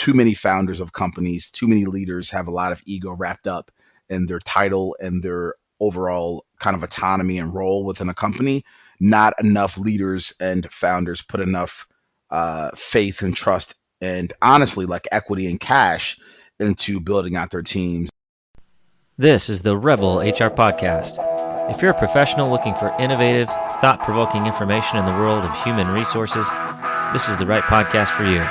too many founders of companies, too many leaders have a lot of ego wrapped up in their title and their overall kind of autonomy and role within a company. Not enough leaders and founders put enough faith and trust and honestly like equity and cash into building out their teams. This is the Rebel HR Podcast. If you're a professional looking for innovative, thought-provoking information in the world of human resources, this is the right podcast for you.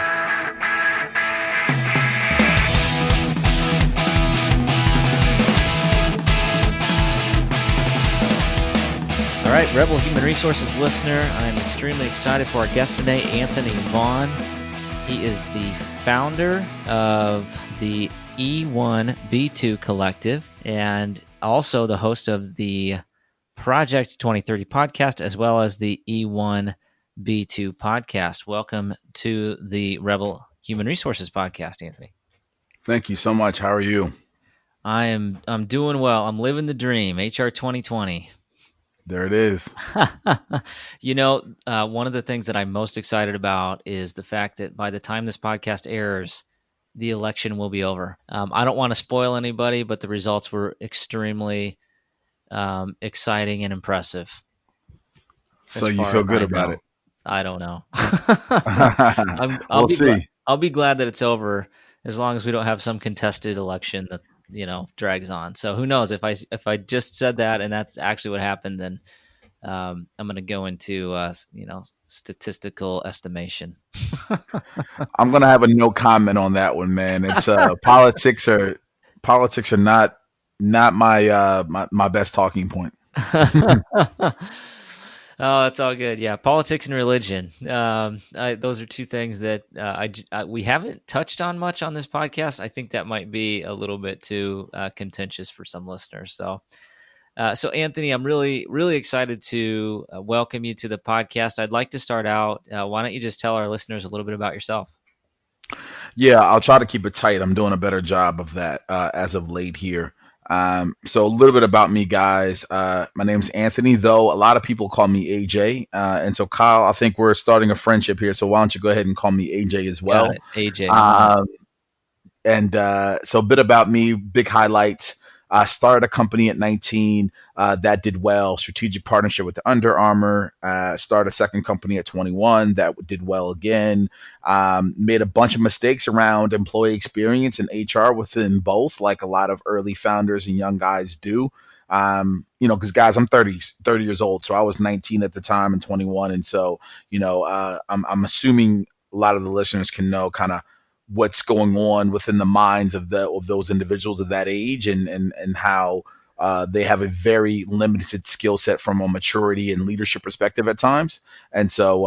All right, Rebel Human Resources listener, I'm extremely excited for our guest today, Anthony Vaughan. He is the founder of the E1B2 Collective and also the host of the Project 2030 podcast as well as the E1B2 podcast. Welcome to the Rebel Human Resources podcast, Anthony. Thank you so much. How are you? I'm doing well. I'm living the dream. HR 2020. There it is. One of the things that I'm most excited about is the fact that by the time this podcast airs, the election will be over. I don't want to spoil anybody, but the results were extremely exciting and impressive. So you feel good about it? I don't know. We'll see. I'll be glad that it's over as long as we don't have some contested election that drags on. So who knows? If I just said that and that's actually what happened, then I'm going to go into statistical estimation. I'm going to have a no comment on that one, man. It's politics are not my best talking point. Oh, it's all good. Yeah, politics and religion. Those are two things that we haven't touched on much on this podcast. I think that might be a little bit too contentious for some listeners. So Anthony, I'm really, really excited to welcome you to the podcast. I'd like to start out. Why don't you just tell our listeners a little bit about yourself? Yeah, I'll try to keep it tight. I'm doing a better job of that as of late here. So a little bit about me, guys. My name's Anthony, though a lot of people call me AJ. And so Kyle, I think we're starting a friendship here. So why don't you go ahead and call me AJ as well? Got it, AJ. So a bit about me, big highlights. I started a company at 19 that did well, strategic partnership with Under Armour. Started a second company at 21 that did well again. Made a bunch of mistakes around employee experience and HR within both, like a lot of early founders and young guys do. Because guys, I'm 30 years old, so I was 19 at the time and 21, and so I'm assuming a lot of the listeners can know kind of what's going on within the minds of those individuals of that age and how they have a very limited skill set from a maturity and leadership perspective at times. And so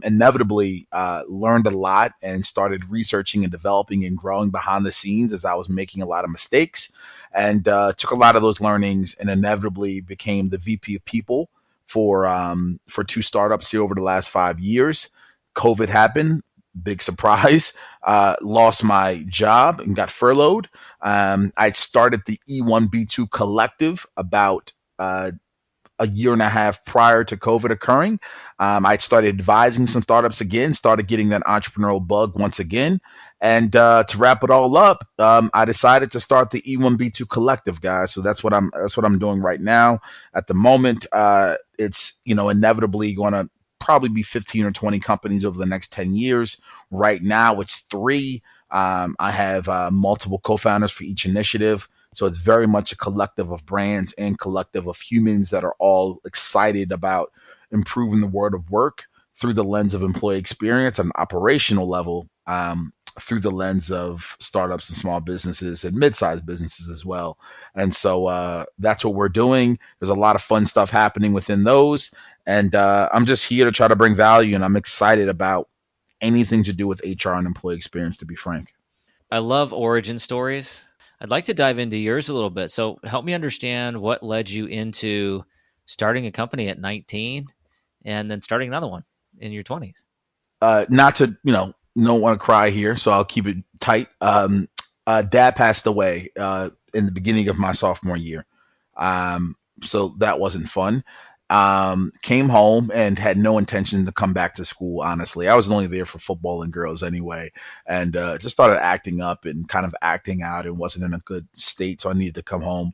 inevitably learned a lot and started researching and developing and growing behind the scenes as I was making a lot of mistakes and took a lot of those learnings and inevitably became the VP of people for two startups here over the last 5 years. COVID happened. Big surprise, lost my job and got furloughed. I started the E1B2 Collective about a year and a half prior to COVID occurring. I started advising some startups again, started getting that entrepreneurial bug once again. And to wrap it all up, I decided to start the E1B2 Collective, guys. So that's what I'm doing right now. At the moment, it's inevitably going to probably be 15 or 20 companies over the next 10 years. Right now, it's 3. I have multiple co-founders for each initiative. So it's very much a collective of brands and collective of humans that are all excited about improving the world of work through the lens of employee experience on an operational level, through the lens of startups and small businesses and mid-sized businesses as well. And so that's what we're doing. There's a lot of fun stuff happening within those. And I'm just here to try to bring value, and I'm excited about anything to do with HR and employee experience, to be frank. I love origin stories. I'd like to dive into yours a little bit. So help me understand what led you into starting a company at 19 and then starting another one in your 20s. Not to, don't want to cry here, so I'll keep it tight. Dad passed away in the beginning of my sophomore year. So that wasn't fun. Came home and had no intention to come back to school. Honestly, I was only there for football and girls anyway, and just started acting up and kind of acting out and wasn't in a good state, so I needed to come home.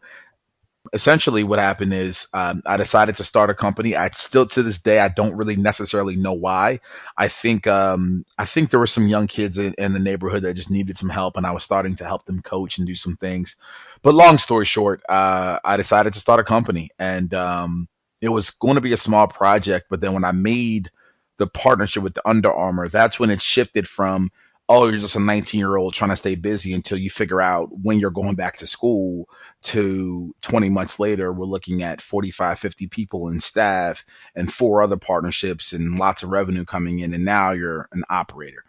Essentially what happened is I decided to start a company. I still to this day I don't really necessarily know why. I think there were some young kids in the neighborhood that just needed some help, and I was starting to help them coach and do some things. But long story short, I decided to start a company, and it was going to be a small project. But then when I made the partnership with the Under Armour, that's when it shifted from, oh, you're just a 19-year-old trying to stay busy until you figure out when you're going back to school, to 20 months later, we're looking at 45, 50 people in staff and four other partnerships and lots of revenue coming in. And now you're an operator.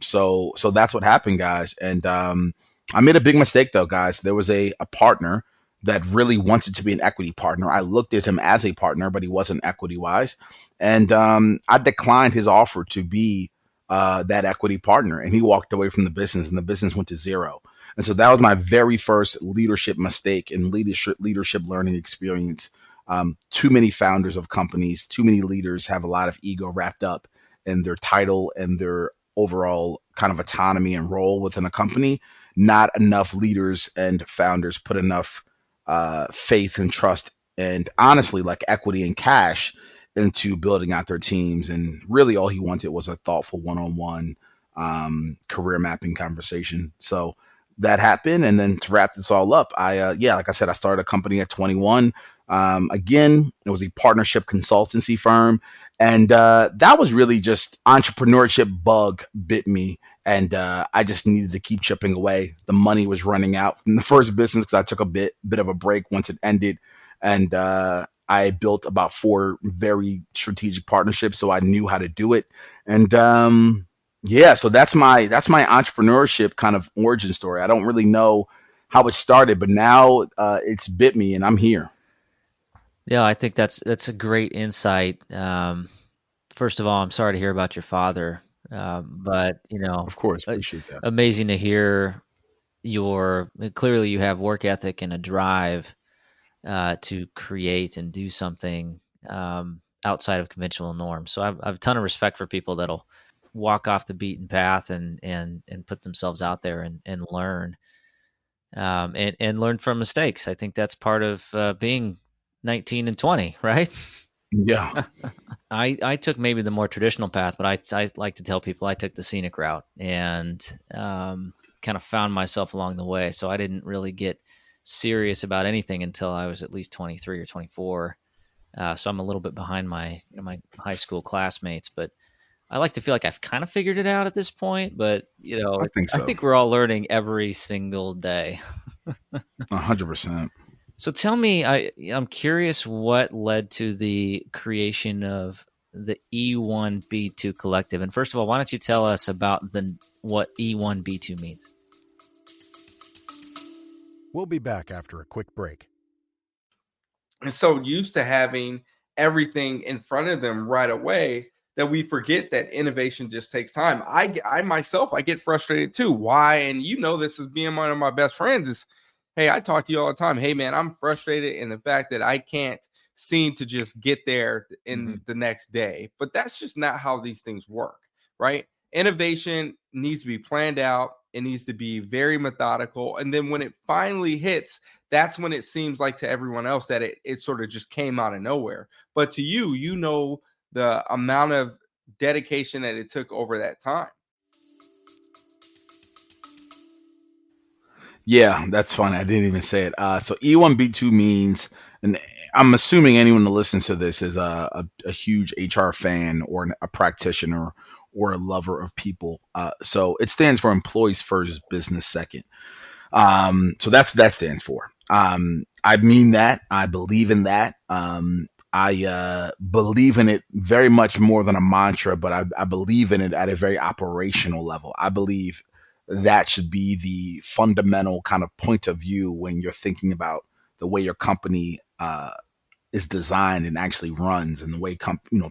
So that's what happened, guys. And I made a big mistake, though, guys. There was a partner that really wanted to be an equity partner. I looked at him as a partner, but he wasn't equity wise. And I declined his offer to be that equity partner. And he walked away from the business, and the business went to zero. And so that was my very first leadership mistake and leadership learning experience. Too many founders of companies, too many leaders have a lot of ego wrapped up in their title and their overall kind of autonomy and role within a company. Not enough leaders and founders put enough faith and trust and honestly, like equity and cash into building out their teams. And really, all he wanted was a thoughtful one-on-one career mapping conversation. So that happened. And then to wrap this all up, yeah, like I said, I started a company at 21. Again, it was a partnership consultancy firm. And that was really just entrepreneurship bug bit me. And I just needed to keep chipping away. The money was running out from the first business because I took a bit of a break once it ended. And I built about four very strategic partnerships, so I knew how to do it. And yeah, so that's my entrepreneurship kind of origin story. I don't really know how it started, but now it's bit me, and I'm here. Yeah, I think that's a great insight. First of all, I'm sorry to hear about your father, but Of course, uh, appreciate that. amazing to hear your clearly you have work ethic and a drive to create and do something outside of conventional norms. So I've a ton of respect for people that'll walk off the beaten path and put themselves out there and learn and learn from mistakes. I think that's part of being 19 and 20, right? Yeah, I took maybe the more traditional path, but I like to tell people I took the scenic route and kind of found myself along the way. So I didn't really get serious about anything until I was at least 23 or 24. So I'm a little bit behind my high school classmates, but I like to feel like I've kind of figured it out at this point. But I think I so. think we're all learning every single day. 100%. So tell me, I'm curious what led to the creation of the E1B2 Collective. And first of all, why don't you tell us about the what E1B2 means? We'll be back after a quick break. And so used to having everything in front of them right away that we forget that innovation just takes time. I myself, I get frustrated too. Why? And you know, this is being one of my best friends is, hey, I talk to you all the time. Hey, man, I'm frustrated in the fact that I can't seem to just get there Hmm. in the next day. But that's just not how these things work, right? Innovation needs to be planned out. It needs to be very methodical. And then when it finally hits, that's when it seems like to everyone else that it sort of just came out of nowhere. But to you, you know the amount of dedication that it took over that time. Yeah, that's funny. I didn't even say it. So E1B2 means, and I'm assuming anyone that listens to this is a huge HR fan or a practitioner or a lover of people. So it stands for Employees First, Business Second. So that's what that stands for. I mean that. I believe in that. I believe in it very much more than a mantra, but I believe in it at a very operational level. I believe that should be the fundamental kind of point of view when you're thinking about the way your company is designed and actually runs, and the way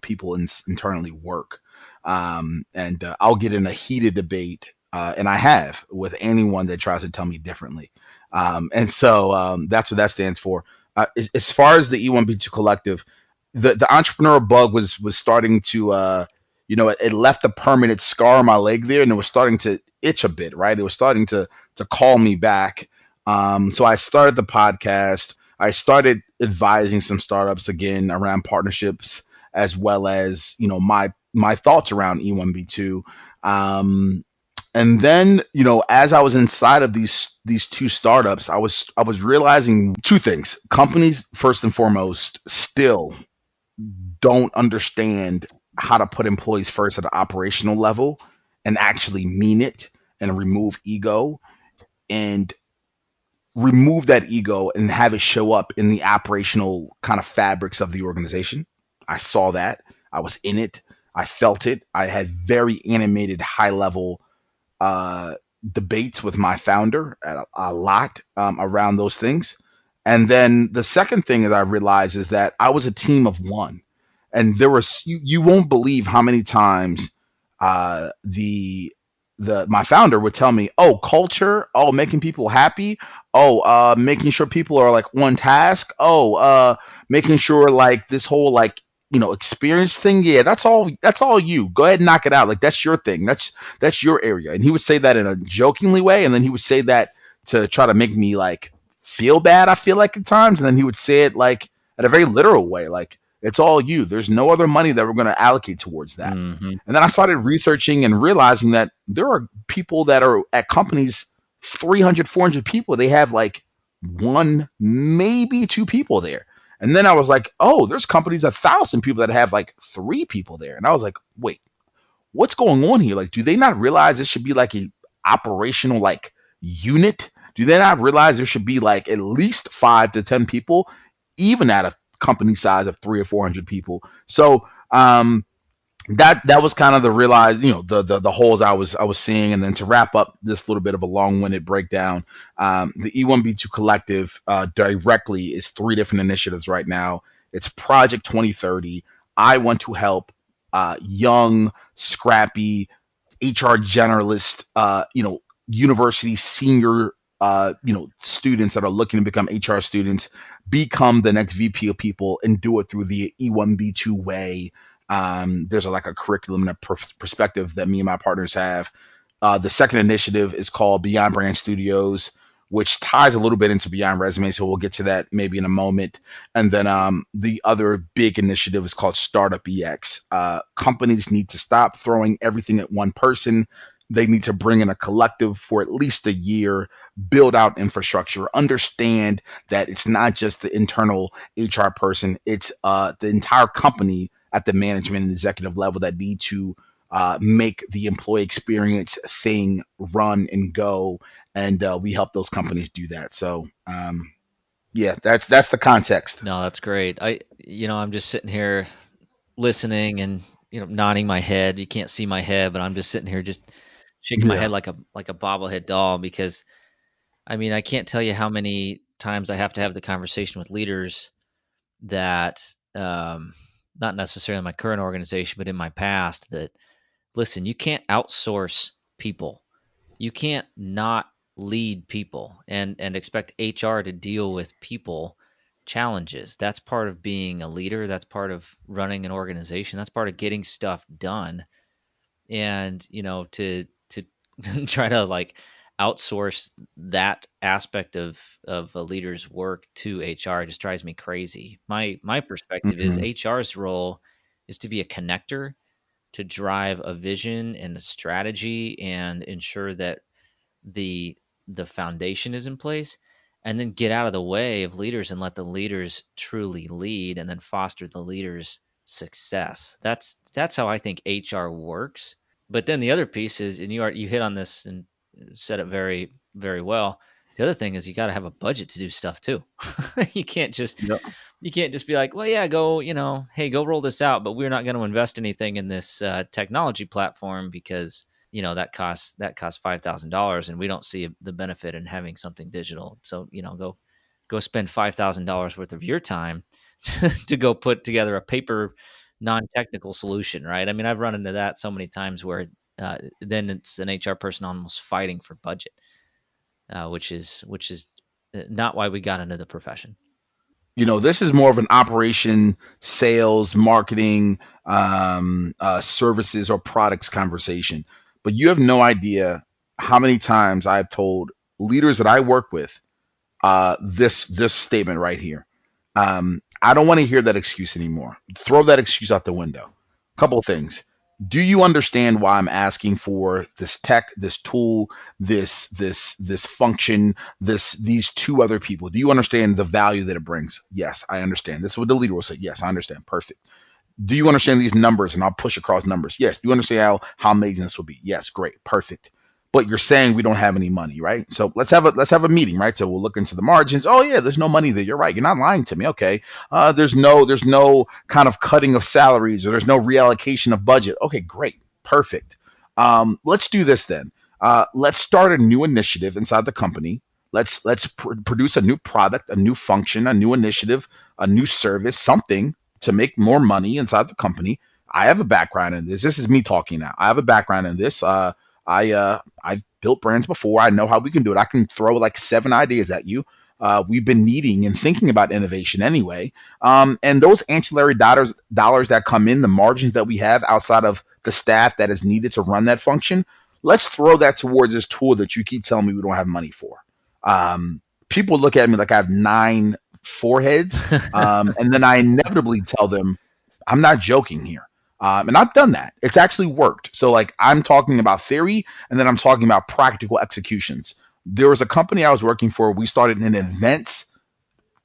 people internally work. And I'll get in a heated debate, and I have with anyone that tries to tell me differently. And so that's what that stands for. As far as the E1B2 Collective, the entrepreneurial bug was starting to it left a permanent scar on my leg there, and it was starting to itch a bit, right? It was starting to call me back. So I started the podcast. I started advising some startups again around partnerships, as well as my thoughts around E1B2. Um, and then as I was inside of these two startups, I was realizing two things. Companies, first and foremost, still don't understand how to put employees first at an operational level and actually mean it, and and remove that ego and have it show up in the operational kind of fabrics of the organization. I saw that. I was in it. I felt it. I had very animated, high level uh, debates with my founder at a lot around those things. And then the second thing that I realized is that I was a team of one, and there was you won't believe how many times the my founder would tell me, "Oh, culture, oh, making people happy, oh, making sure people are like one task, oh, making sure like this whole like experience thing, yeah, that's all you go ahead and knock it out, like that's your thing, that's your area." And he would say that in a jokingly way, and then he would say that to try to make me like feel bad, I feel like, at times, and then he would say it like in a very literal way, like it's all you, there's no other money that we're going to allocate towards that. Hmm. And then I started researching and realizing that there are people that are at companies, 300, 400 people, they have like one, maybe two people there. And then I was like, oh, there's companies 1,000 people that have like three people there. And I was like, wait, what's going on here? Like, do they not realize this should be like a operational like unit? Do they not realize there should be like at least 5 to 10 people, even at a company size of 3 or 400 people? So that was kind of the realized, the holes I was seeing. And then to wrap up this little bit of a long-winded breakdown, the E1B2 Collective directly is three different initiatives right now. It's Project 2030. I want to help young, scrappy HR generalist, university senior, students that are looking to become HR students, become the next VP of people, and do it through the E1B2 way. There's like a curriculum and a perspective that me and my partners have. The second initiative is called Beyond Brand Studios, which ties a little bit into Beyond Resume. So we'll get to that maybe in a moment. And then the other big initiative is called Startup EX. Companies need to stop throwing everything at one person. They need to bring in a collective for at least a year, build out infrastructure, understand that it's not just the internal HR person, it's the entire company at the management and executive level that need to make the employee experience thing run and go. And we help those companies do that. So yeah, that's the context. No, that's great. I'm just sitting here listening and nodding my head. You can't see my head, but I'm just sitting here just shaking my Yeah. head like a bobblehead doll because I mean I can't tell you how many times I have to have the conversation with leaders that not necessarily in my current organization, but in my past that listen, you can't outsource people. You can't not lead people and expect HR to deal with people challenges. That's part of being a leader. That's part of running an organization. That's part of getting stuff done. And to try to like outsource that aspect of a leader's work to HR just drives me crazy. My perspective is Hmm. HR's role is to be a connector, to drive a vision and a strategy and ensure that the the foundation is in place, and then get out of the way of leaders and let the leaders truly lead and then foster the leaders success. That's how I think HR works. But then the other piece is, and you hit on this and said it very very well. The other thing is you got to have a budget to do stuff too. you can't just Yep. you can't just be like, well, yeah, go, hey, go roll this out, but we're not going to invest anything in this technology platform because that costs $5,000, and we don't see the benefit in having something digital. So go spend $5,000 worth of your time to go put together a paper non-technical solution, right? I mean, I've run into that so many times where then it's an HR person almost fighting for budget, which is not why we got into the profession. This is more of an operation, sales, marketing, services or products conversation. But you have no idea how many times I've told leaders that I work with this statement right here. I don't want to hear that excuse anymore. Throw that excuse out the window. Couple of things. Do you understand why I'm asking for this tech, this tool, this function, these two other people? Do you understand the value that it brings? Yes, I understand. This is what the leader will say. Yes, I understand. Perfect. Do you understand these numbers? And I'll push across numbers. Yes. Do you understand how amazing this will be? Yes. Great. Perfect. But you're saying we don't have any money, right? So let's have a meeting, right? So we'll look into the margins. Oh yeah, there's no money there. You're right. You're not lying to me. Okay. There's no kind of cutting of salaries, or there's no reallocation of budget. Okay, great. Perfect. Let's do this then. Let's start a new initiative inside the company. Let's produce a new product, a new function, a new initiative, a new service, something to make more money inside the company. I have a background in this. This is me talking now. I have a background in this. I've built brands before. I know how we can do it. I can throw like 7 ideas at you. We've been needing and thinking about innovation anyway. And those ancillary dollars that come in, the margins that we have outside of the staff that is needed to run that function, let's throw that towards this tool that you keep telling me we don't have money for. People look at me like I have 9 foreheads, and then I inevitably tell them I'm not joking here. And I've done that. It's actually worked. So like I'm talking about theory, and then I'm talking about practical executions. There was a company I was working for. We started an events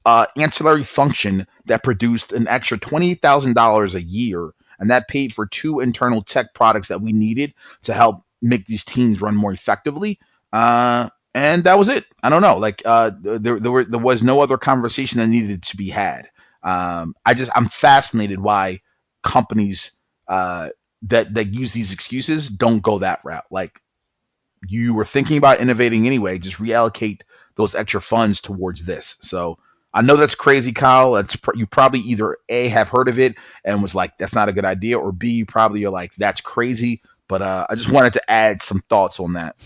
ancillary function that produced an extra $28,000 a year, and that paid for 2 internal tech products that we needed to help make these teams run more effectively. And that was it. I don't know. Like there was no other conversation that needed to be had. I'm fascinated why companies that use these excuses don't go that route. Like, you were thinking about innovating anyway, just reallocate those extra funds towards this. So I know that's crazy, Kyle. You probably either A, have heard of it and was like, that's not a good idea, or B, you probably are like, that's crazy. But I just wanted to add some thoughts on that.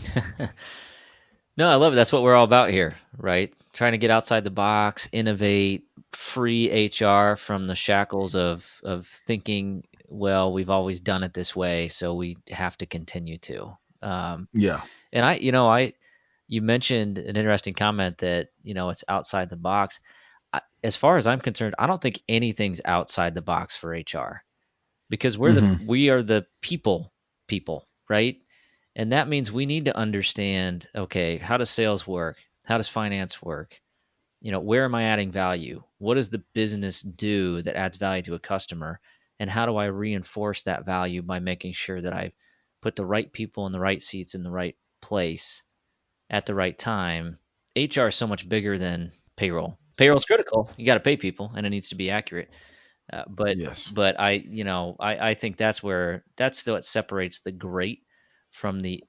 No, I love it. That's what we're all about here, right? Trying to get outside the box, innovate, free HR from the shackles of thinking, well, we've always done it this way, so we have to continue to. Yeah. And you mentioned an interesting comment that, it's outside the box. As far as I'm concerned, I don't think anything's outside the box for HR, because Hmm. we are the people, right? And that means we need to understand, okay, how does sales work? How does finance work? Where am I adding value? What does the business do that adds value to a customer? And how do I reinforce that value by making sure that I put the right people in the right seats in the right place at the right time? HR is so much bigger than payroll. Payroll is critical. You got to pay people, and it needs to be accurate. But Yes. but I think that's what separates the great from the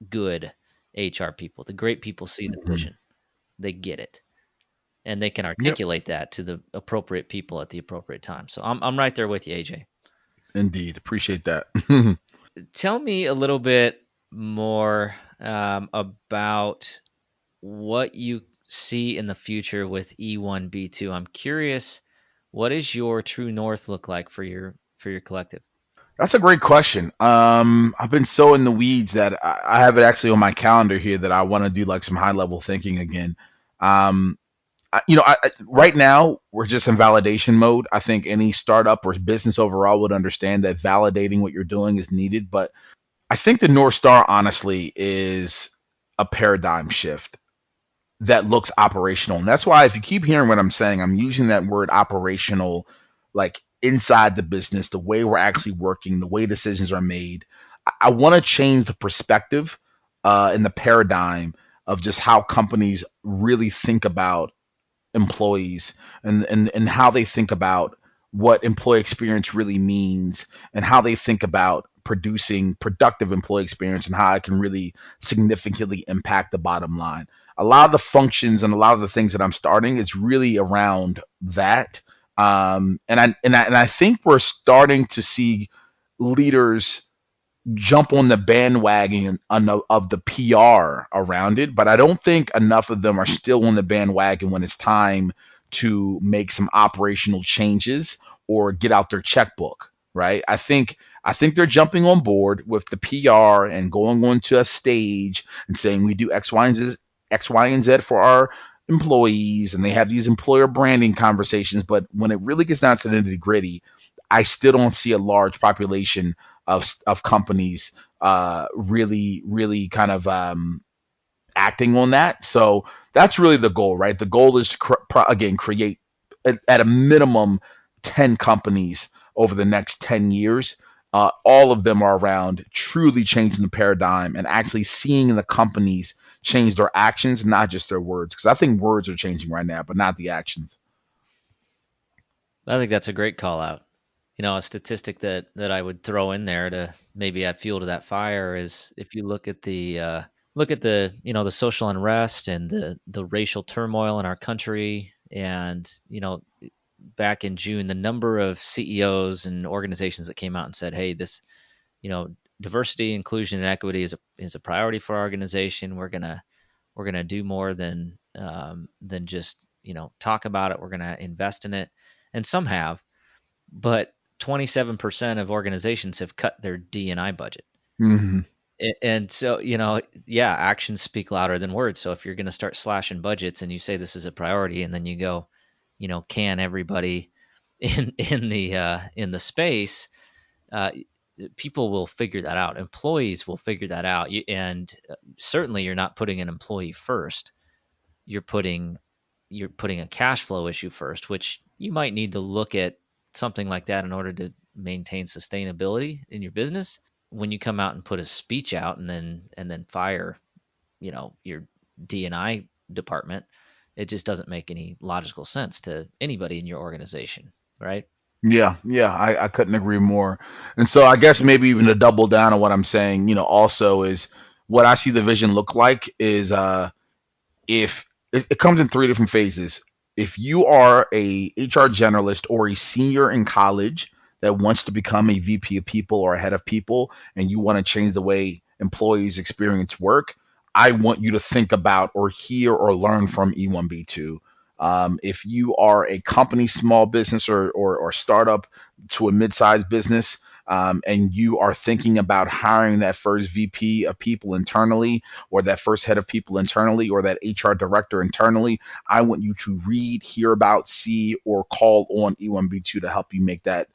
good HR people. The great people see the Mhm. vision. They get it, and they can Yep. articulate that to the appropriate people at the appropriate time. So I'm right there with you, AJ. Indeed. Appreciate that. Tell me a little bit more about what you see in the future with E1B2. I'm curious, what does your true north look like for your collective? That's a great question. I've been so in the weeds that I have it actually on my calendar here that I want to do like some high level thinking again. Um, right now we're just in validation mode. I think any startup or business overall would understand that validating what you're doing is needed. But I think the North Star, honestly, is a paradigm shift that looks operational. And that's why if you keep hearing what I'm saying, I'm using that word operational, like inside the business, the way we're actually working, the way decisions are made. I want to change the perspective and the paradigm of just how companies really think about employees, and how they think about what employee experience really means, and how they think about producing productive employee experience, and how it can really significantly impact the bottom line. A lot of the functions and a lot of the things that I'm starting, it's really around that. And I think we're starting to see leaders jump on the bandwagon of the PR around it, but I don't think enough of them are still on the bandwagon when it's time to make some operational changes or get out their checkbook, right? I think they're jumping on board with the PR and going onto a stage and saying we do X, Y, and Z for our employees, and they have these employer branding conversations. But when it really gets down to the nitty gritty, I still don't see a large population of companies really kind of acting on that. So that's really the goal, right? The goal is to again create at a minimum 10 companies over the next 10 years. All of them are around truly changing the paradigm and actually seeing the companies change their actions, not just their words. Because I think words are changing right now, but not the actions. I think that's a great call out. A statistic that I would throw in there to maybe add fuel to that fire is if you look at the the social unrest and the racial turmoil in our country, and back in June, the number of CEOs and organizations that came out and said, hey, this diversity, inclusion, and equity is a priority for our organization. We're gonna do more than just talk about it. We're gonna invest in it, and some have, but 27% of organizations have cut their D&I budget. Hmm. And so, yeah, actions speak louder than words. So if you're going to start slashing budgets and you say this is a priority, and then you go, can everybody in the space, uh, people will figure that out. Employees will figure that out. And certainly, you're not putting an employee first. You're putting a cash flow issue first, which you might need to look at something like that in order to maintain sustainability in your business. When you come out and put a speech out and then fire, your D&I department, it just doesn't make any logical sense to anybody in your organization, right? Yeah, yeah, I couldn't agree more. And so I guess maybe even to double down on what I'm saying, also is what I see the vision look like is if it comes in three different phases. If you are a HR generalist or a senior in college that wants to become a VP of people or a head of people, and you want to change the way employees experience work, I want you to think about or hear or learn from E1B2. If you are a company, small business, or startup to a mid-sized business, and you are thinking about hiring that first VP of people internally, or that first head of people internally, or that HR director internally, I want you to read, hear about, see, or call on E1B2 to help you make that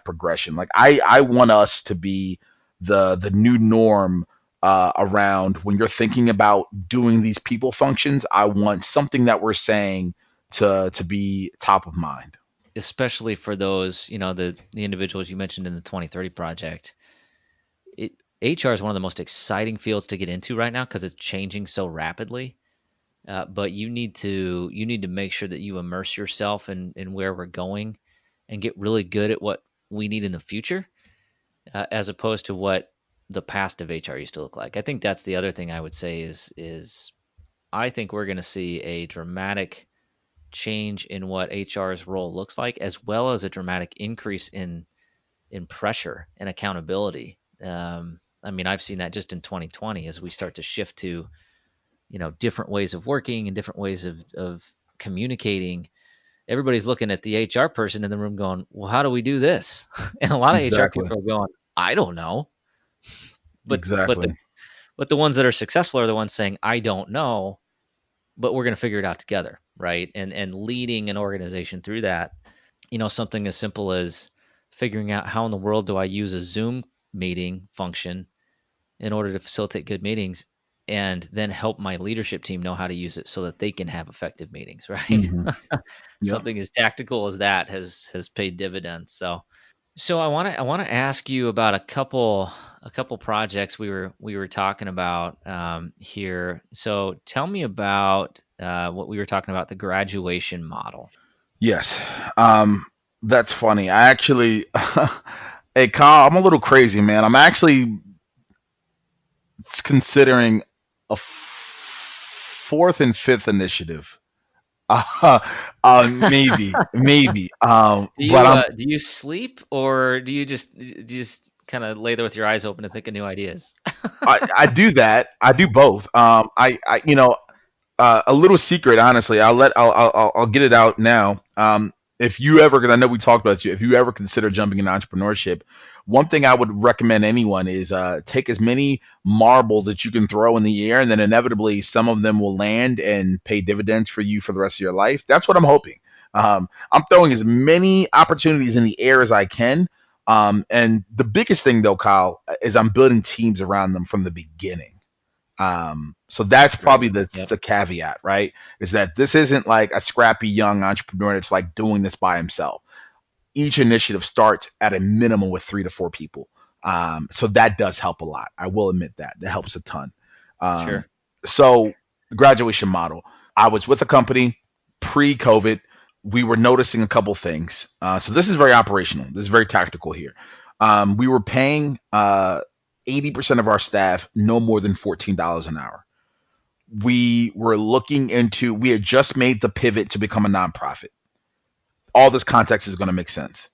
progression. Like I want us to be the new norm around when you're thinking about doing these people functions. I want something that we're saying to be top of mind. Especially for those, the individuals you mentioned in the 2030 project. It, HR is one of the most exciting fields to get into right now because it's changing so rapidly. But you need to make sure that you immerse yourself in where we're going and get really good at what we need in the future, as opposed to what the past of HR used to look like. I think that's the other thing I would say is I think we're going to see a dramatic change in what HR's role looks like, as well as a dramatic increase in pressure and accountability. I mean, I've seen that just in 2020 as we start to shift to different ways of working and different ways of communicating. Everybody's looking at the HR person in the room going, well, how do we do this? And a lot of HR Exactly. people are going, I don't know. But but the Exactly. but the ones that are successful are the ones saying, I don't know, but we're going to figure it out together, right? And leading an organization through that. Something as simple as figuring out how in the world do I use a Zoom meeting function in order to facilitate good meetings, and then help my leadership team know how to use it so that they can have effective meetings, right? Hmm. Yeah. Something as tactical as that has paid dividends. So I want to ask you about a couple projects we were talking about here. So tell me about what we were talking about, the graduation model. Yes. That's funny. I actually, hey Kyle, I'm a little crazy, man. I'm actually considering a fourth and fifth initiative. Uh, maybe. Do But you I'm do you sleep, or do you just kind of lay there with your eyes open and think of new ideas? I do that. I do both. I a little secret, honestly. I'll get it out now. If you ever, because I know we talked about you, if you ever consider jumping into entrepreneurship, one thing I would recommend anyone is take as many marbles that you can throw in the air, and then inevitably some of them will land and pay dividends for you for the rest of your life. That's what I'm hoping. I'm throwing as many opportunities in the air as I can. And the biggest thing, though, Kyle, is I'm building teams around them from the beginning. So that's Great. probably Yep. the caveat, right? Is that this isn't like a scrappy young entrepreneur that's like doing this by himself. Each initiative starts at a minimum with 3 to 4 people. So that does help a lot. I will admit that. That helps a ton. Um, Sure. so the graduation model. I was with a company pre-COVID. We were noticing a couple things. So this is very operational. This is very tactical here. We were paying 80% of our staff no more than $14 an hour. We had just made the pivot to become a nonprofit. All this context is going to make sense.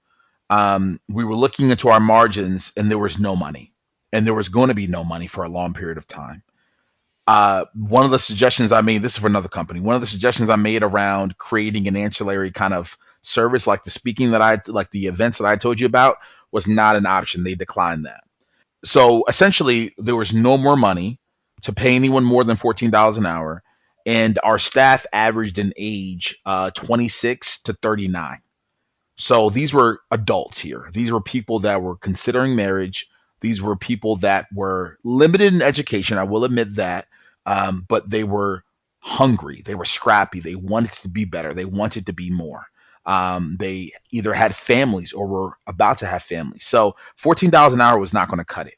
We were looking into our margins and there was no money. And there was going to be no money for a long period of time. One of the suggestions I made, this is for another company, one of the suggestions I made around creating an ancillary kind of service like the speaking like the events that I told you about was not an option. They declined that. So essentially, there was no more money to pay anyone more than $14 an hour. And our staff averaged in age 26 to 39. So these were adults here. These were people that were considering marriage. These were people that were limited in education. I will admit that. But they were hungry. They were scrappy. They wanted to be better. They wanted to be more. They either had families or were about to have families. So $14 an hour was not going to cut it.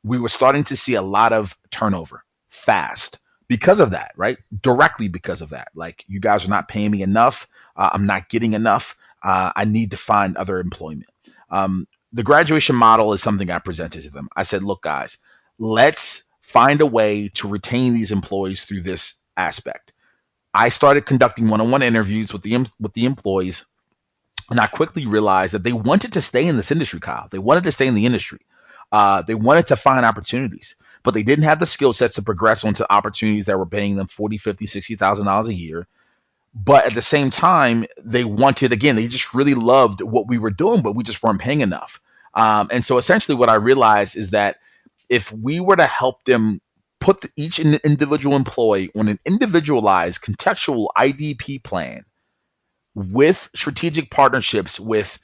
We were starting to see a lot of turnover fast because of that, right? Directly because of that. Like, you guys are not paying me enough. I'm not getting enough. I need to find other employment. The graduation model is something I presented to them. I said, look, guys, let's find a way to retain these employees through this aspect. I started conducting one-on-one interviews with the employees, and I quickly realized that they wanted to stay in this industry, Kyle. They wanted to stay in the industry. They wanted to find opportunities, but they didn't have the skill sets to progress onto opportunities that were paying them 40, 50, $60,000 a year. But at the same time, they wanted, again, they just really loved what we were doing, but we just weren't paying enough. And so essentially what I realized is that if we were to help them put each individual employee on an individualized contextual IDP plan with strategic partnerships with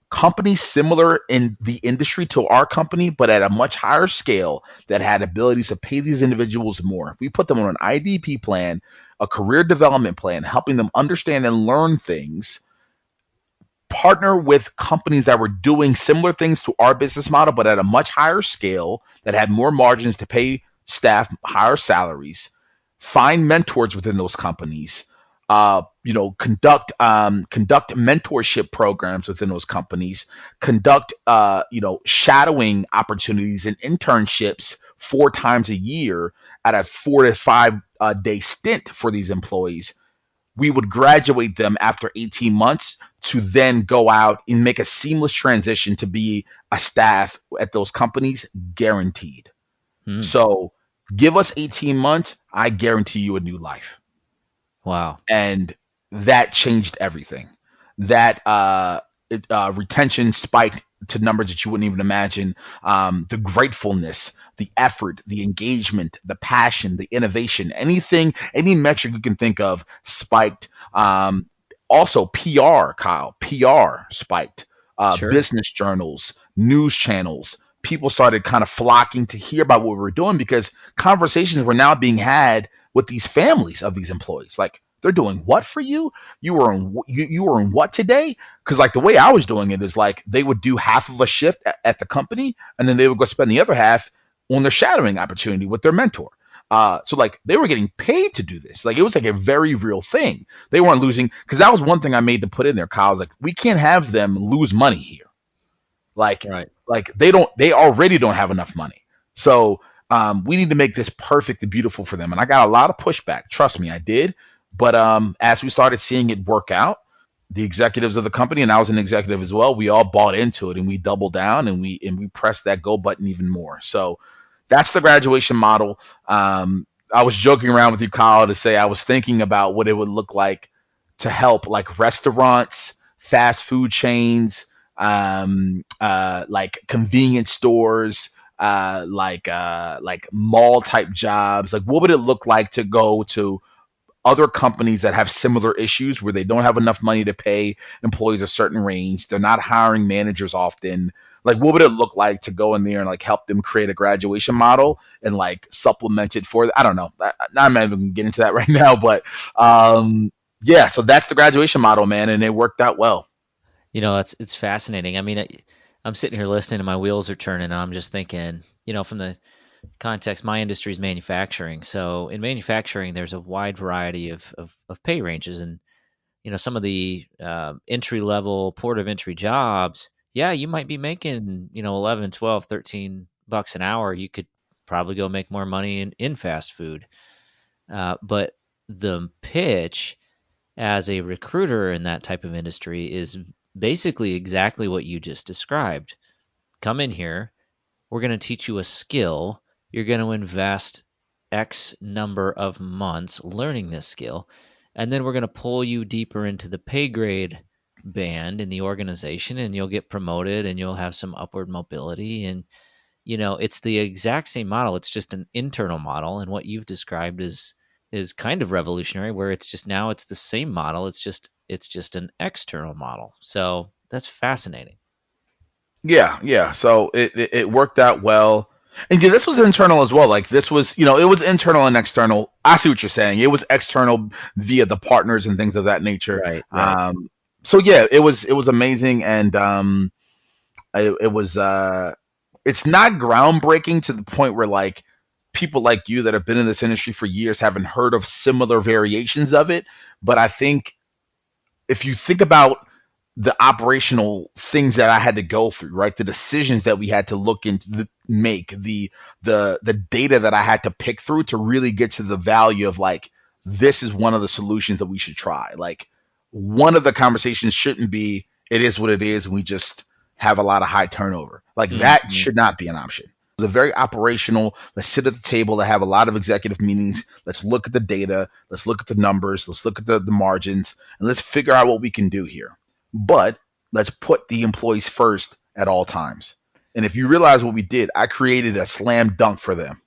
companies similar in the industry to our company, but at a much higher scale that had abilities to pay these individuals more. If we put them on an IDP plan, a career development plan, helping them understand and learn things, partner with companies that were doing similar things to our business model, but at a much higher scale that had more margins to pay staff higher salaries, find mentors within those companies, conduct mentorship programs within those companies, conduct shadowing opportunities and internships 4 times a year at a 4 to 5 day stint for these employees. We would graduate them after 18 months to then go out and make a seamless transition to be a staff at those companies, guaranteed. Hmm. So give us 18 months, I guarantee you a new life. Wow. And that changed everything. That retention spiked to numbers that you wouldn't even imagine. The gratefulness, the effort, the engagement, the passion, the innovation, any metric you can think of spiked. Also, PR, Kyle, PR spiked. Sure. Business journals, news channels, people started kind of flocking to hear about what we were doing because conversations were now being had with these families of these employees. Like, they're doing what for you? You were in what today? Because like the way I was doing it is like they would do half of a shift at the company, and then they would go spend the other half on their shadowing opportunity with their mentor. So like they were getting paid to do this. Like it was like a very real thing. They weren't losing, because that was one thing I made to put in there. Kyle was like, we can't have them lose money here. Like Right. like they already don't have enough money. So we need to make this perfect and beautiful for them. And I got a lot of pushback. Trust me, I did. But as we started seeing it work out, the executives of the company, and I was an executive as well, we all bought into it and we doubled down and we pressed that go button even more. So that's the graduation model. I was joking around with you, Kyle, to say I was thinking about what it would look like to help like restaurants, fast food chains, like convenience stores, like mall type jobs. Like, what would it look like to go to other companies that have similar issues where they don't have enough money to pay employees a certain range? They're not hiring managers often. Like, what would it look like to go in there and like help them create a graduation model and like supplement it for? I don't know. I'm not even gonna get into that right now, but yeah. So that's the graduation model, man, and it worked out well. It's fascinating. I mean, I'm sitting here listening and my wheels are turning, and I'm just thinking, from the context, my industry is manufacturing. So in manufacturing, there's a wide variety of pay ranges, and some of the entry level port of entry jobs. Yeah, you might be making 11, 12, 13 bucks an hour. You could probably go make more money in fast food. But the pitch as a recruiter in that type of industry is basically exactly what you just described. Come in here, we're going to teach you a skill. You're going to invest X number of months learning this skill. And then we're going to pull you deeper into the pay grade band in the organization, and you'll get promoted and you'll have some upward mobility. And, it's the exact same model. It's just an internal model. And what you've described is kind of revolutionary, where it's just now it's the same model. It's just an external model. So that's fascinating. Yeah, yeah. So it worked out well. And yeah, this was internal as well. Like this was, it was internal and external. I see what you're saying. It was external via the partners and things of that nature. Right, right. So yeah, it was amazing, and it was it's not groundbreaking to the point where like people like you that have been in this industry for years haven't heard of similar variations of it. But I think if you think about the operational things that I had to go through, right? The decisions that we had to look into, make the data that I had to pick through to really get to the value of like, this is one of the solutions that we should try. Like, one of the conversations shouldn't be it is what it is and we just have a lot of high turnover. Like, that Mhm. should not be an option. It was a very operational, let's sit at the table to have a lot of executive meetings. Let's look at the data. Let's look at the numbers. Let's look at the margins, and let's figure out what we can do here. But let's put the employees first at all times. And if you realize what we did, I created a slam dunk for them.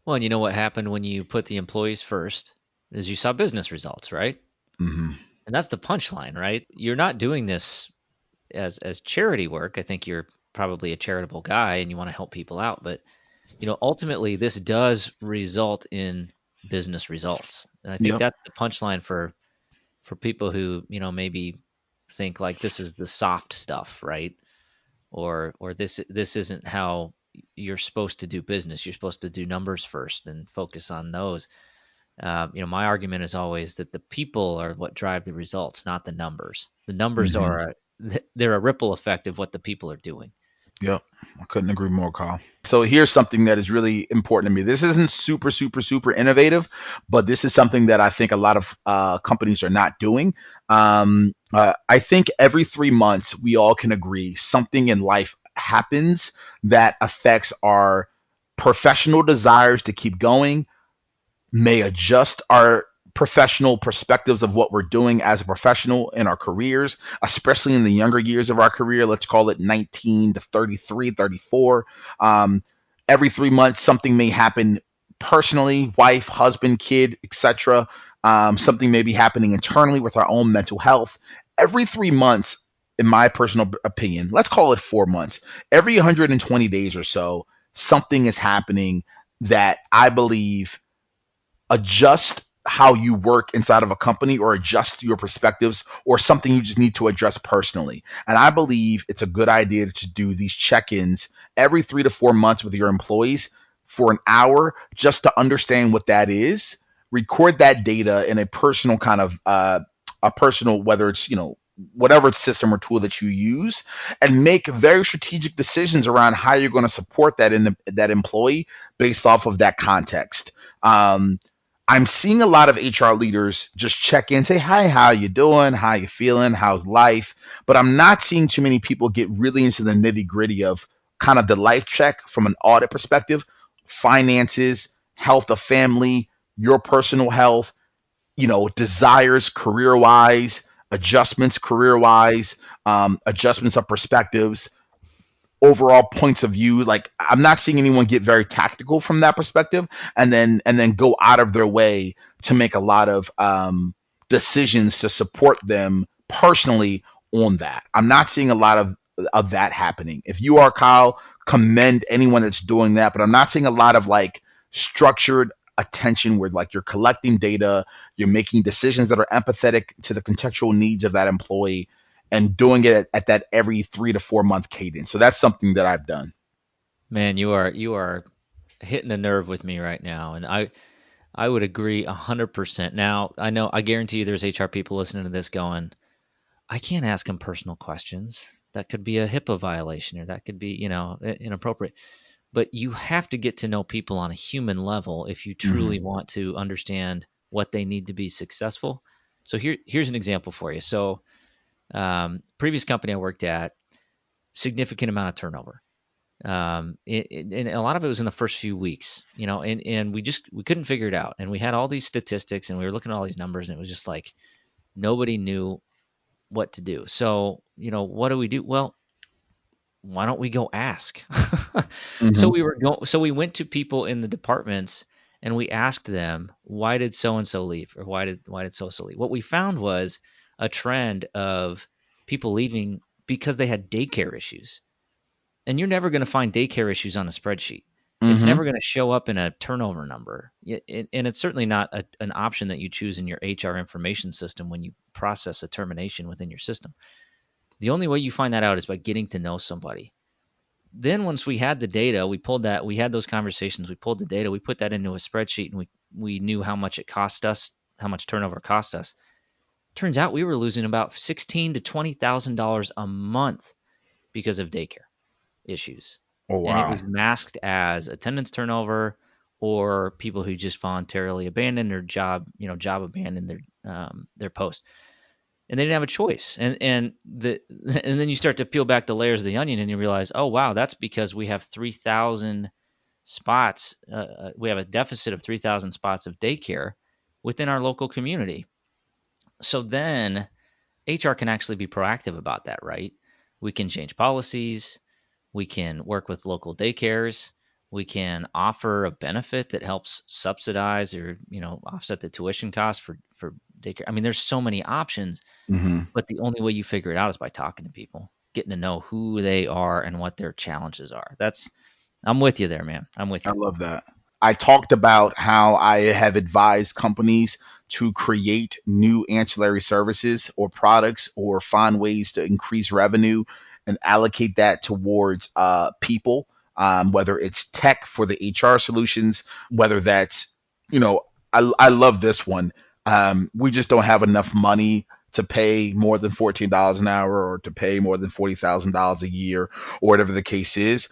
Well, and you know what happened when you put the employees first is you saw business results, right? Hmm. And that's the punchline, right? You're not doing this as charity work. I think you're probably a charitable guy and you want to help people out, but ultimately this does result in business results. And I think Yep. that's the punchline for people who, maybe think like this is the soft stuff, right? Or this isn't how you're supposed to do business. You're supposed to do numbers first and focus on those. My argument is always that the people are what drive the results, not the numbers. The numbers Hmm. are they're a ripple effect of what the people are doing. Yep. I couldn't agree more, Carl. So here's something that is really important to me. This isn't super, super, super innovative, but this is something that I think a lot of companies are not doing. I think every 3 months, we all can agree something in life happens that affects our professional desires to keep going, may adjust our professional perspectives of what we're doing as a professional in our careers, especially in the younger years of our career. Let's call it 19 to 33, 34. Every 3 months, something may happen personally, wife, husband, kid, etc. Something may be happening internally with our own mental health. Every 3 months, in my personal opinion, let's call it 4 months, every 120 days or so, something is happening that I believe adjust how you work inside of a company or adjust your perspectives or something you just need to address personally. And I believe it's a good idea to do these check-ins every 3 to 4 months with your employees for an hour just to understand what that is. Record that data in a personal kind of a personal, whether it's whatever system or tool that you use, and make very strategic decisions around how you're going to support that employee based off of that context. Um, I'm seeing a lot of HR leaders just check in, say, hi, how you doing? How you feeling? How's life? But I'm not seeing too many people get really into the nitty gritty of kind of the life check from an audit perspective, finances. health of family, your personal health, desires career wise, adjustments career wise, adjustments of perspectives, overall points of view. Like, I'm not seeing anyone get very tactical from that perspective, and then go out of their way to make a lot of decisions to support them personally on that. I'm not seeing a lot of that happening. If you are, Kyle, commend anyone that's doing that, but I'm not seeing a lot of like structured attention where like you're collecting data, you're making decisions that are empathetic to the contextual needs of that employee, and doing it at that every 3 to 4 month cadence. So that's something that I've done. Man, you are hitting a nerve with me right now, and I would agree 100%. Now, I guarantee you there's HR people listening to this going, I can't ask them personal questions. That could be a HIPAA violation, or that could be, inappropriate. But you have to get to know people on a human level if you Hmm. truly want to understand what they need to be successful. So here's an example for you. So, previous company I worked at, significant amount of turnover. And a lot of it was in the first few weeks, and we couldn't figure it out. And we had all these statistics, and we were looking at all these numbers, and it was just like nobody knew what to do. So, what do we do? Well, why don't we go ask? Hmm. So we went to people in the departments and we asked them, why did so and so leave, or why did so and so leave? What we found was a trend of people leaving because they had daycare issues. And you're never going to find daycare issues on a spreadsheet. It's Hmm. never going to show up in a turnover number. And it's certainly not an option that you choose in your HR information system when you process a termination within your system. The only way you find that out is by getting to know somebody. Then once we had the data, we had those conversations, we pulled the data, we put that into a spreadsheet, and we knew how much it cost us, how much turnover cost us. Turns out we were losing about $16,000 to $20,000 a month because of daycare issues. Oh, And it wow. was masked as attendance turnover, or people who just voluntarily abandoned their job, job abandoned their post. And they didn't have a choice. And then you start to peel back the layers of the onion and you realize, oh wow, that's because we have 3,000 spots. We have a deficit of 3,000 spots of daycare within our local community. So then HR can actually be proactive about that, right? We can change policies. We can work with local daycares. We can offer a benefit that helps subsidize or offset the tuition costs for daycare. I mean, there's so many options, Hmm. but the only way you figure it out is by talking to people, getting to know who they are and what their challenges are. I'm with you there, man. I'm with I you. love that. I talked about how I have advised companies to create new ancillary services or products or find ways to increase revenue and allocate that towards people, whether it's tech for the HR solutions, whether that's, you know, I love this one. We just don't have enough money to pay more than $14 an hour, or to pay more than $40,000 a year, or whatever the case is.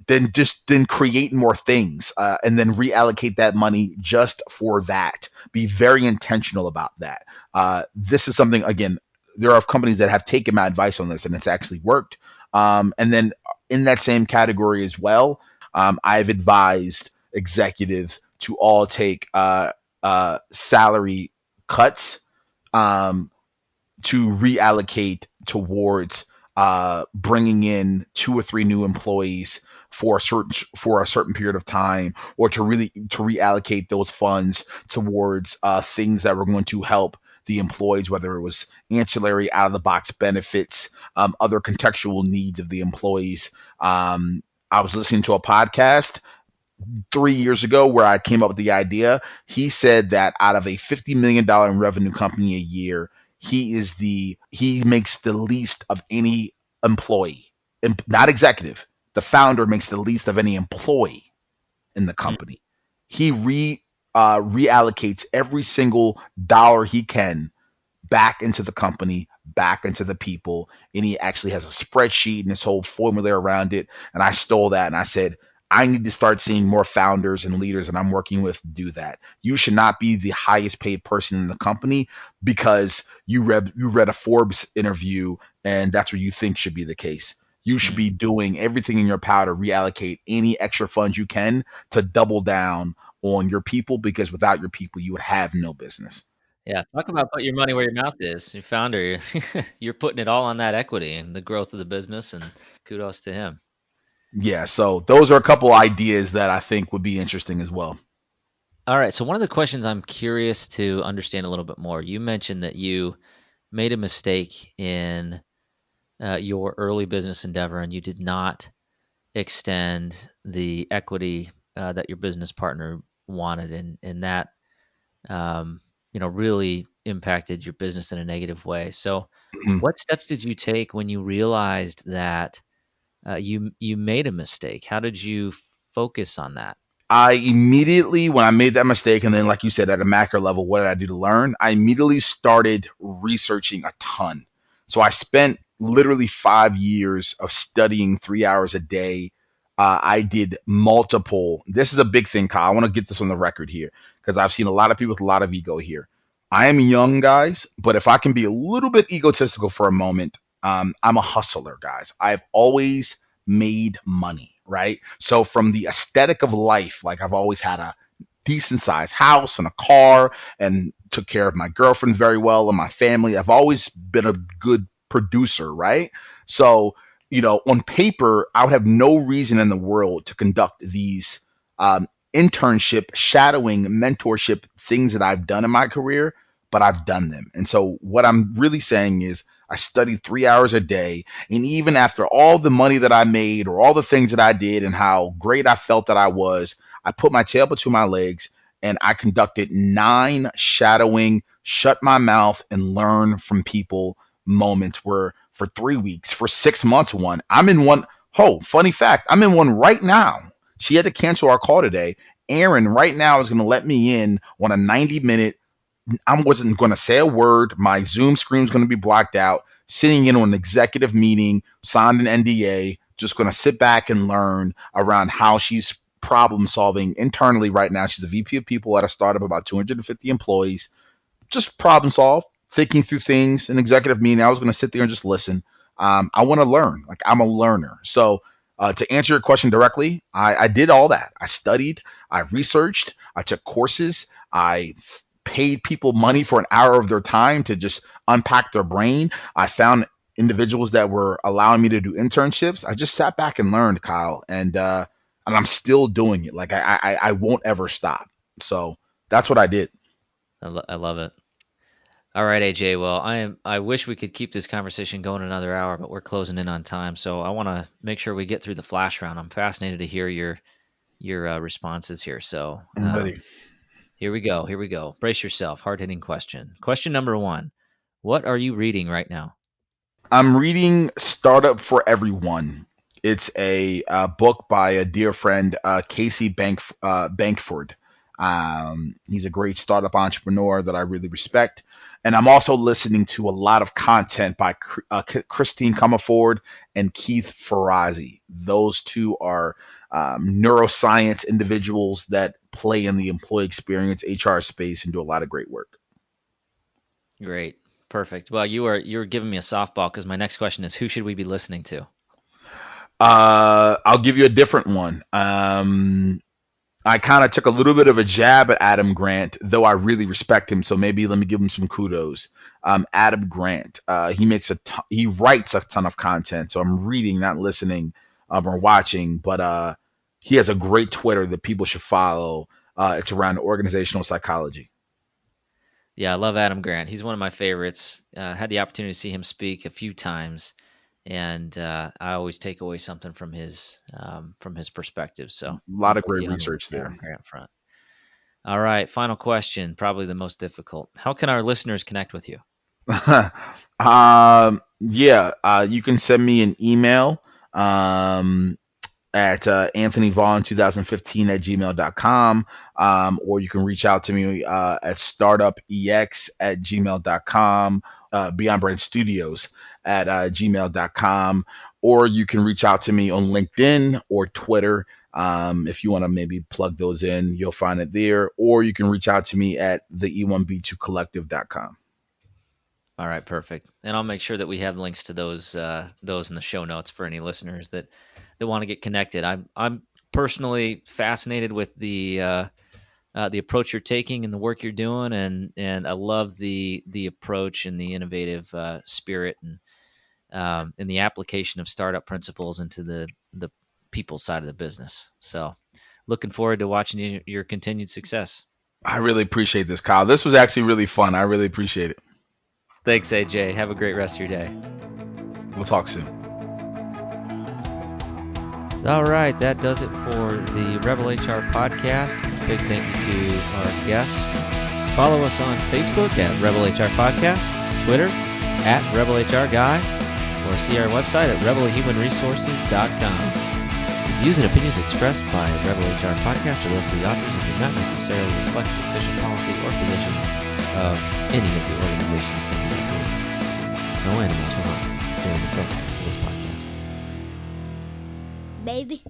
Then create more things, and then reallocate that money just for that. Be very intentional about that. This is something, again, there are companies that have taken my advice on this and it's actually worked. And then in that same category as well, I've advised executives to all take salary cuts, um, to reallocate towards bringing in 2 or 3 new employees for a certain period of time, or to reallocate those funds towards things that were going to help the employees, whether it was ancillary out of the box benefits, other contextual needs of the employees. I was listening to a podcast 3 years ago where I came up with the idea. He said that out of a $50 million in revenue company a year, he makes the least of any employee, not executive. The founder makes the least of any employee in the Mm. company. He reallocates every single dollar he can back into the company, back into the people, and he actually has a spreadsheet and this whole formula around it. And I stole that and I said, I need to start seeing more founders and leaders, and I'm working with do that. You should not be the highest paid person in the company because you read a Forbes interview and that's what you think should be the case. You should be doing everything in your power to reallocate any extra funds you can to double down on your people, because without your people, you would have no business. Yeah, talk about put your money where your mouth is. Your founder, you're putting it all on that equity and the growth of the business, and kudos to him. Yeah, so those are a couple ideas that I think would be interesting as well. All right, so one of the questions I'm curious to understand a little bit more. You mentioned that you made a mistake in your early business endeavor, and you did not extend the equity that your business partner wanted, and that really impacted your business in a negative way. So, what steps did you take when you realized that you made a mistake? How did you focus on that? I immediately, when I made that mistake, and then, like you said, at a macro level, what did I do to learn? I immediately started researching a ton. So I spent literally 5 years of studying 3 hours a day. I did multiple. This is a big thing, Kyle. I want to get this on the record here because I've seen a lot of people with a lot of ego here. I am young, guys, but if I can be a little bit egotistical for a moment, I'm a hustler, guys. I've always made money, right? So from the aesthetic of life, like I've always had a decent sized house and a car and took care of my girlfriend very well and my family. I've always been a good producer, right? So, on paper, I would have no reason in the world to conduct these internship, shadowing, mentorship things that I've done in my career, but I've done them. And so, what I'm really saying is, I studied 3 hours a day. And even after all the money that I made or all the things that I did and how great I felt that I was, I put my tail between my legs and I conducted 9 shadowing, shut my mouth and learn from people moments where for 3 weeks, for 6 months, one. I'm in one. Oh, funny fact, I'm in one right now. She had to cancel our call today. Aaron right now is going to let me in on a 90-minute. I wasn't going to say a word. My Zoom screen was going to be blacked out. Sitting in on an executive meeting, signed an NDA, just going to sit back and learn around how she's problem solving internally right now. She's a VP of people at a startup, about 250 employees. Just problem solve, thinking through things, an executive meeting. I was going to sit there and just listen. I want to learn. Like, I'm a learner. So to answer your question directly, I did all that. I studied, I researched, I took courses, I paid people money for an hour of their time to just unpack their brain. I found individuals that were allowing me to do internships. I just sat back and learned, Kyle, and I'm still doing it. Like I won't ever stop. So that's what I did. I love it. All right, AJ. Well, I wish we could keep this conversation going another hour, but we're closing in on time. So I want to make sure we get through the flash round. I'm fascinated to hear your responses here. So I'm ready. here we go. Here we go. Brace yourself. Hard hitting question. Question number 1: What are you reading right now? I'm reading Startup for Everyone. It's a book by a dear friend, Casey Bankford. He's a great startup entrepreneur that I really respect. And I'm also listening to a lot of content by Christine Comerford and Keith Ferrazzi. Those two are neuroscience individuals that play in the employee experience HR space and do a lot of great work. Great. Perfect. Well, you're giving me a softball because my next question is, who should we be listening to? I'll give you a different one. I kind of took a little bit of a jab at Adam Grant, though I really respect him. So maybe let me give him some kudos. Adam Grant, he writes a ton of content. So I'm reading, not listening or watching, but he has a great Twitter that people should follow. It's around organizational psychology. Yeah, I love Adam Grant. He's one of my favorites. Had the opportunity to see him speak a few times, and I always take away something from his perspective. So A lot I'm of with great you on the research there. Adam Grant front. All right, final question, probably the most difficult. How can our listeners connect with you? Yeah, you can send me an email. At Anthony Vaughan 2015 at gmail.com. Or you can reach out to me at startupex at gmail.com, Beyond Brand Studios at gmail.com. Or you can reach out to me on LinkedIn or Twitter. If you want to maybe plug those in, you'll find it there. Or you can reach out to me at the E1B2 Collective.com. All right, perfect. And I'll make sure that we have links to those in the show notes for any listeners that want to get connected. I'm personally fascinated with the approach you're taking and the work you're doing, and I love the approach and the innovative spirit and the application of startup principles into the people side of the business. So, looking forward to watching your continued success. I really appreciate this, Kyle. This was actually really fun. I really appreciate it. Thanks, AJ. Have a great rest of your day. We'll talk soon. All right, that does it for the Rebel HR podcast. Big thank you to our guests. Follow us on Facebook at Rebel HR Podcast, Twitter at Rebel HR Guy, or see our website at rebelhumanresources.com. The views and opinions expressed by Rebel HR Podcast are those of the authors and do not necessarily reflect the official policy or position of any of the organizations that we include. No animals were harmed during the filming of this podcast. Baby.